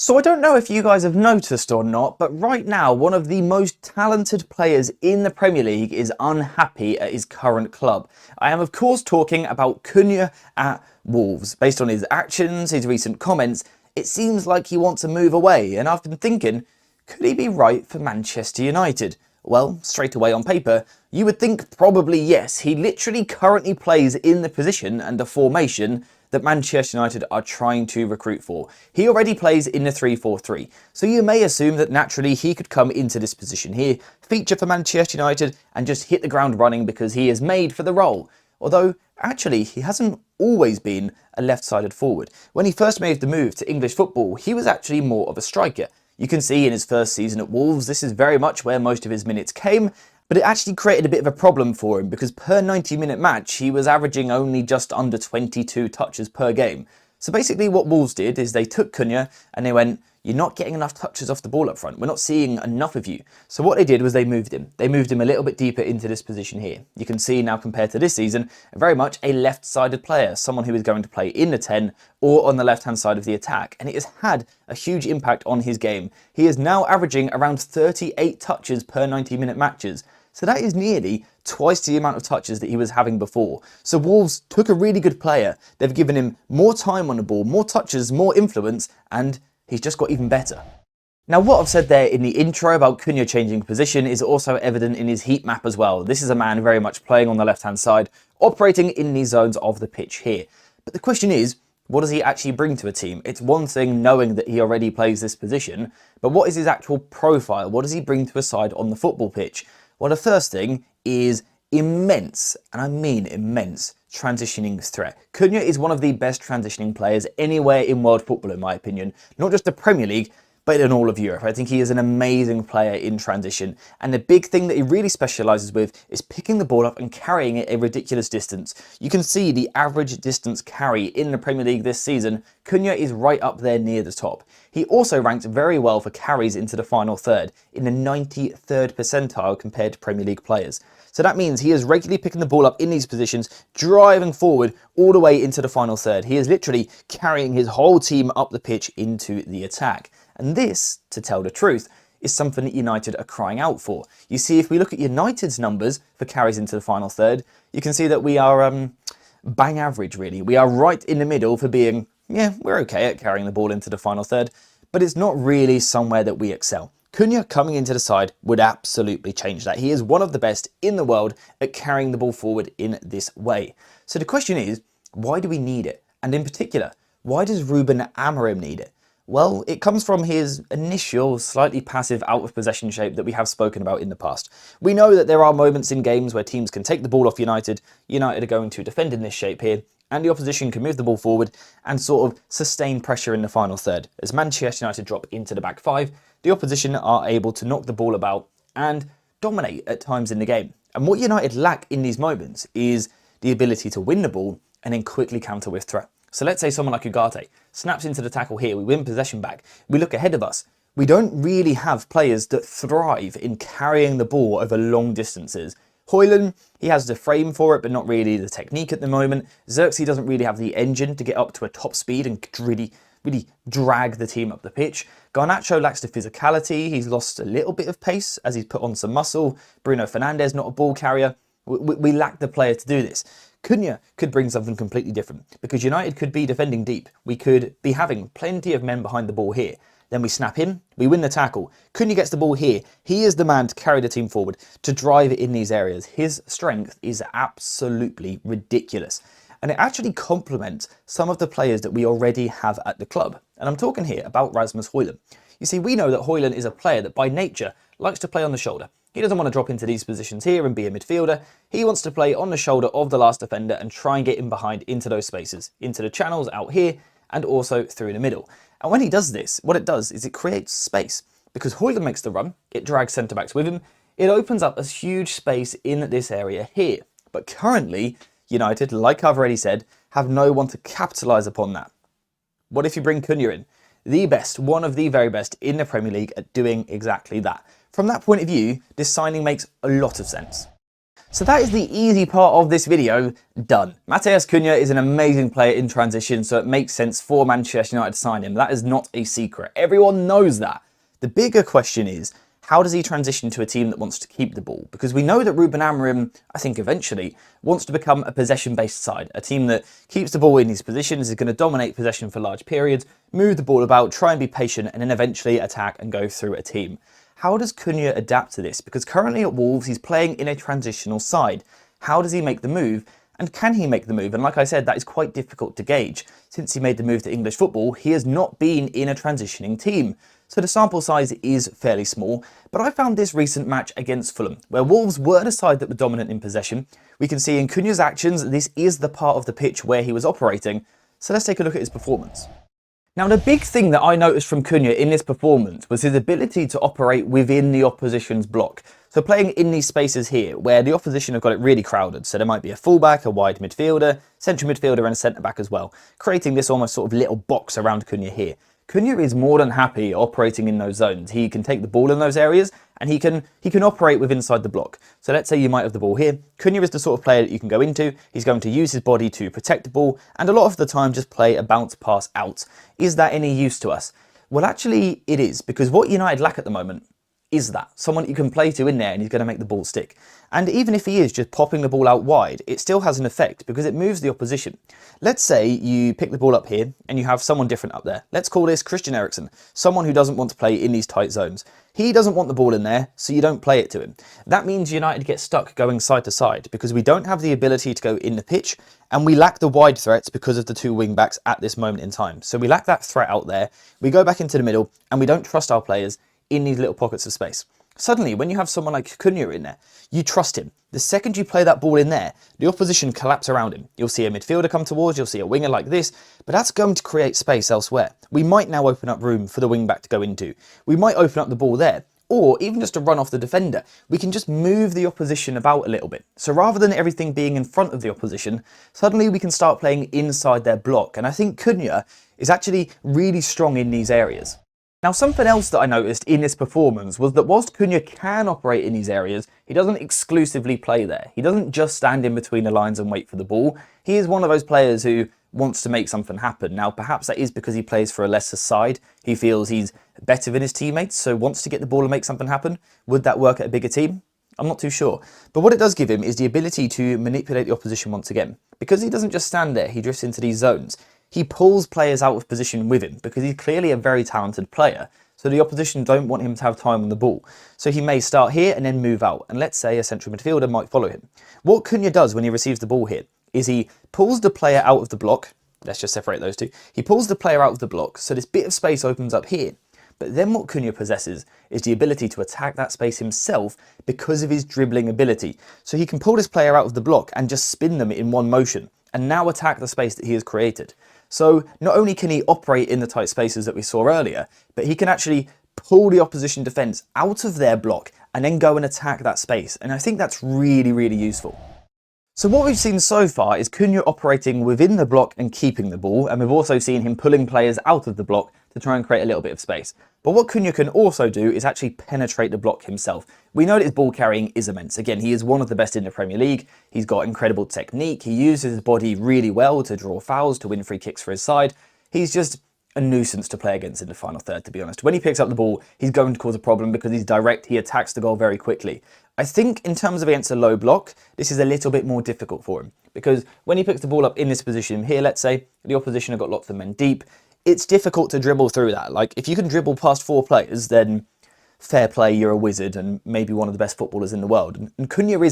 So I don't know if you guys have noticed or not, but right now one of the most talented players in the Premier League is unhappy at his current club. I am of course talking about Cunha at Wolves. Based on his actions, his recent comments, it seems like he wants to move away, and I've been thinking, could he be right for Manchester United? Well, straight away on paper, you would think probably yes. He literally currently plays in the position and the formation that Manchester United are trying to recruit for. He already plays in the 3-4-3, so you may assume that naturally he could come into this position here, feature for Manchester United, and just hit the ground running because he is made for the role. Although, actually, he hasn't always been a left-sided forward. When he first made the move to English football, he was actually more of a striker. You can see in his first season at Wolves, this is very much where most of his minutes came, but it actually created a bit of a problem for him because per 90-minute match, he was averaging only just under 22 touches per game. So basically what Wolves did is they took Cunha and they went, you're not getting enough touches off the ball up front. We're not seeing enough of you. So what they did was they moved him. They moved him a little bit deeper into this position here. You can see now compared to this season, very much a left-sided player, someone who is going to play in the 10 or on the left-hand side of the attack. And it has had a huge impact on his game. He is now averaging around 38 touches per 90-minute matches. So that is nearly twice the amount of touches that he was having before. So Wolves took a really good player. They've given him more time on the ball, more touches, more influence, and he's just got even better. Now what I've said there in the intro about Cunha changing position is also evident in his heat map as well. This is a man very much playing on the left-hand side, operating in these zones of the pitch here. But the question is, what does he actually bring to a team? It's one thing knowing that he already plays this position, but what is his actual profile? What does he bring to a side on the football pitch? Well, the first thing is immense, and I mean immense, transitioning threat. Cunha is one of the best transitioning players anywhere in world football, in my opinion. Not just the Premier League, but in all of Europe. I think he is an amazing player in transition. And the big thing that he really specialises with is picking the ball up and carrying it a ridiculous distance. You can see the average distance carry in the Premier League this season. Cunha is right up there near the top. He also ranked very well for carries into the final third, in the 93rd percentile compared to Premier League players. So that means he is regularly picking the ball up in these positions, driving forward all the way into the final third. He is literally carrying his whole team up the pitch into the attack. And this, to tell the truth, is something that United are crying out for. You see, if we look at United's numbers for carries into the final third, you can see that we are bang average, really. We are right in the middle for being, yeah, we're okay at carrying the ball into the final third, but it's not really somewhere that we excel. Cunha coming into the side would absolutely change that. He is one of the best in the world at carrying the ball forward in this way. So the question is, why do we need it? And in particular, why does Ruben Amorims need it? Well, it comes from his initial, slightly passive out of possession shape that we have spoken about in the past. We know that there are moments in games where teams can take the ball off United. United are going to defend in this shape here, and the opposition can move the ball forward and sort of sustain pressure in the final third. As Manchester United drop into the back five, the opposition are able to knock the ball about and dominate at times in the game. And what United lack in these moments is the ability to win the ball and then quickly counter with threat. So let's say someone like Ugarte snaps into the tackle here, we win possession back, we look ahead of us. We don't really have players that thrive in carrying the ball over long distances. Højlund, he has the frame for it, but not really the technique at the moment. Xerxes doesn't really have the engine to get up to a top speed and really drag the team up the pitch. Garnacho lacks the physicality. He's lost a little bit of pace as he's put on some muscle. Bruno Fernandes, not a ball carrier. We lack the player to do this. Cunha could bring something completely different because United could be defending deep. We could be having plenty of men behind the ball here. Then we snap him, we win the tackle. Cunha gets the ball here. He is the man to carry the team forward, to drive it in these areas. His strength is absolutely ridiculous. And it actually complements some of the players that we already have at the club. And I'm talking here about Rasmus Højlund. You see, we know that Højlund is a player that by nature likes to play on the shoulder. He doesn't want to drop into these positions here and be a midfielder. He wants to play on the shoulder of the last defender and try and get in behind into those spaces, into the channels out here and also through the middle. And when he does this, what it does is it creates space. Because Højlund makes the run, it drags centre-backs with him, it opens up a huge space in this area here. But currently, United, like I've already said, have no one to capitalise upon that. What if you bring Cunha in? The best, one of the very best in the Premier League at doing exactly that. From that point of view, this signing makes a lot of sense. So that is the easy part of this video done. Matheus Cunha is an amazing player in transition, so it makes sense for Manchester United to sign him. That is not a secret. Everyone knows that. The bigger question is, how does he transition to a team that wants to keep the ball? Because we know that Ruben Amoriim, I think eventually, wants to become a possession-based side. A team that keeps the ball in his positions, is going to dominate possession for large periods, move the ball about, try and be patient, and then eventually attack and go through a team. How does Cunha adapt to this? Because currently at Wolves, he's playing in a transitional side. How does he make the move? And can he make the move? And like I said, that is quite difficult to gauge. Since he made the move to English football, he has not been in a transitioning team. So the sample size is fairly small, but I found this recent match against Fulham, where Wolves were the side that were dominant in possession. We can see in Cunha's actions, this is the part of the pitch where he was operating. So let's take a look at his performance. Now, the big thing that I noticed from Cunha in this performance was his ability to operate within the opposition's block. So playing in these spaces here, where the opposition have got it really crowded. So there might be a fullback, a wide midfielder, central midfielder and a centre-back as well, creating this almost sort of little box around Cunha here. Cunha is more than happy operating in those zones. He can take the ball in those areas and he can operate with inside the block. So let's say you might have the ball here. Cunha is the sort of player that you can go into. He's going to use his body to protect the ball and a lot of the time just play a bounce pass out. Is that any use to us? Well, actually it is, because what United lack at the moment is that. Someone you can play to in there and he's going to make the ball stick. And even if he is just popping the ball out wide, it still has an effect because it moves the opposition. Let's say you pick the ball up here and you have someone different up there. Let's call this Christian Eriksen, someone who doesn't want to play in these tight zones. He doesn't want the ball in there, so you don't play it to him. That means United get stuck going side to side because we don't have the ability to go in the pitch and we lack the wide threats because of the two wing backs at this moment in time. So we lack that threat out there. We go back into the middle and we don't trust our players in these little pockets of space. Suddenly, when you have someone like Cunha in there, you trust him. The second you play that ball in there, the opposition collapse around him. You'll see a midfielder come towards, you'll see a winger like this, but that's going to create space elsewhere. We might now open up room for the wing back to go into. We might open up the ball there, or even just to run off the defender. We can just move the opposition about a little bit. So rather than everything being in front of the opposition, suddenly we can start playing inside their block. And I think Cunha is actually really strong in these areas. Now, something else that I noticed in this performance was that whilst Cunha can operate in these areas, he doesn't exclusively play there. He doesn't just stand in between the lines and wait for the ball. He is one of those players who wants to make something happen. Now, perhaps that is because he plays for a lesser side. He feels he's better than his teammates, so wants to get the ball and make something happen. Would that work at a bigger team? I'm not too sure. But what it does give him is the ability to manipulate the opposition once again. Because he doesn't just stand there, he drifts into these zones. He pulls players out of position with him because he's clearly a very talented player. So the opposition don't want him to have time on the ball. So he may start here and then move out. And let's say a central midfielder might follow him. What Cunha does when he receives the ball here is he pulls the player out of the block. Let's just separate those two. He pulls the player out of the block. So this bit of space opens up here. But then what Cunha possesses is the ability to attack that space himself because of his dribbling ability. So he can pull this player out of the block and just spin them in one motion and now attack the space that he has created. So not only can he operate in the tight spaces that we saw earlier, but he can actually pull the opposition defence out of their block and then go and attack that space. And I think that's really, really useful. So what we've seen so far is Cunha operating within the block and keeping the ball, and we've also seen him pulling players out of the block to try and create a little bit of space. But what Cunha can also do is actually penetrate the block himself. We know that his ball carrying is immense. Again, he is one of the best in the Premier League. He's got incredible technique. He uses his body really well to draw fouls, to win free kicks for his side. He's just a nuisance to play against in the final third, to be honest. When he picks up the ball, he's going to cause a problem because he's direct. He attacks the goal very quickly. I think in terms of against a low block, this is a little bit more difficult for him because when he picks the ball up in this position here, let's say the opposition have got lots of men deep, it's difficult to dribble through that. Like if you can dribble past 4 players, then fair play, you're a wizard and maybe one of the best footballers in the world. And Cunha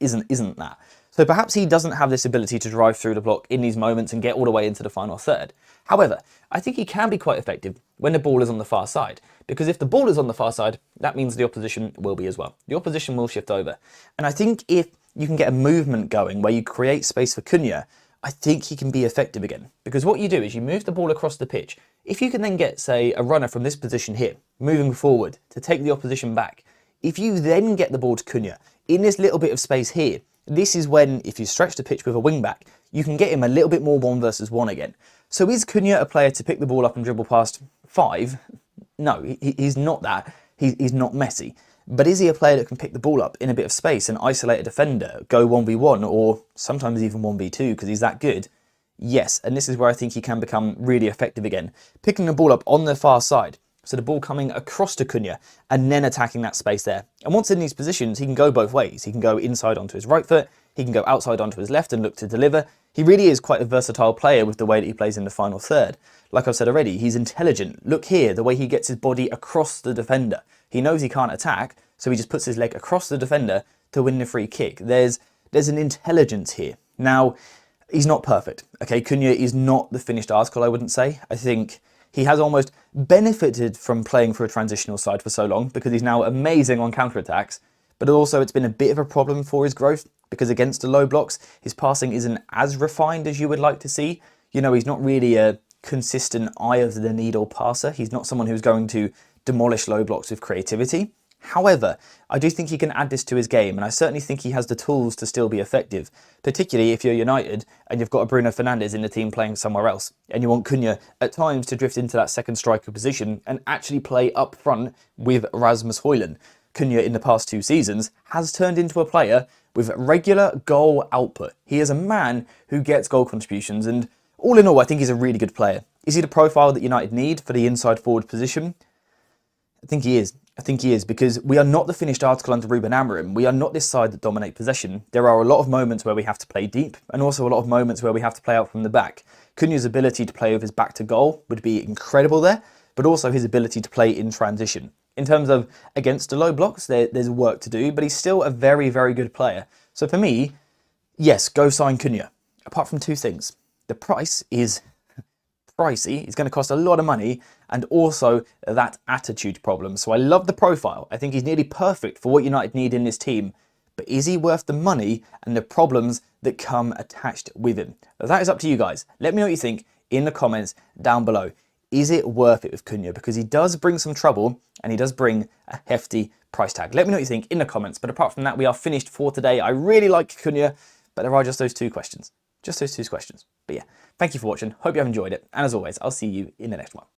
isn't that. So perhaps he doesn't have this ability to drive through the block in these moments and get all the way into the final third. However, I think he can be quite effective when the ball is on the far side. Because if the ball is on the far side, that means the opposition will be as well. The opposition will shift over. And I think if you can get a movement going where you create space for Cunha, I think he can be effective again. Because what you do is you move the ball across the pitch. If you can then get, say, a runner from this position here, moving forward to take the opposition back, if you then get the ball to Cunha in this little bit of space here, this is when, if you stretch the pitch with a wing back, you can get him a little bit more 1 versus 1 again. So is Cunha a player to pick the ball up and dribble past 5? No, he's not that. He's not Messi. But is he a player that can pick the ball up in a bit of space and isolate a defender, go 1v1 or sometimes even 1v2 because he's that good? Yes, and this is where I think he can become really effective again. Picking the ball up on the far side, so the ball coming across to Cunha and then attacking that space there. And once in these positions, he can go both ways. He can go inside onto his right foot, he can go outside onto his left and look to deliver. He really is quite a versatile player with the way that he plays in the final third. Like I've said already, he's intelligent. Look here, the way he gets his body across the defender. He knows he can't attack, so he just puts his leg across the defender to win the free kick. There's an intelligence here. Now, he's not perfect. Okay, Cunha is not the finished article, I wouldn't say. I think he has almost benefited from playing for a transitional side for so long because he's now amazing on counter-attacks, but also it's been a bit of a problem for his growth because against the low blocks, his passing isn't as refined as you would like to see. You know, he's not really a consistent eye of the needle passer. He's not someone who's going to demolish low blocks with creativity. However, I do think he can add this to his game, and I certainly think he has the tools to still be effective, particularly if you're United and you've got a Bruno Fernandes in the team playing somewhere else, and you want Cunha at times to drift into that second striker position and actually play up front with Rasmus Højlund. Cunha in the past 2 seasons has turned into a player with regular goal output. He is a man who gets goal contributions, and all in all, I think he's a really good player. Is he the profile that United need for the inside forward position? I think he is. I think he is, because we are not the finished article under Ruben Amorims. We are not this side that dominate possession. There are a lot of moments where we have to play deep, and also a lot of moments where we have to play out from the back. Cunha's ability to play with his back to goal would be incredible there, but also his ability to play in transition. In terms of against the low blocks, there's work to do, but he's still a very, very good player. So for me, yes, go sign Cunha. Apart from 2 things. The price is pricey, it's going to cost a lot of money, and also that attitude problem. So I love the profile. I think he's nearly perfect for what United need in this team. But is he worth the money and the problems that come attached with him? That is up to you guys. Let me know what you think in the comments down below. Is it worth it with Cunha? Because he does bring some trouble and he does bring a hefty price tag. Let me know what you think in the comments. But apart from that, we are finished for today. I really like Cunha, but there are just those 2 questions. Just those 2 questions. But yeah, thank you for watching. Hope you have enjoyed it. And as always, I'll see you in the next one.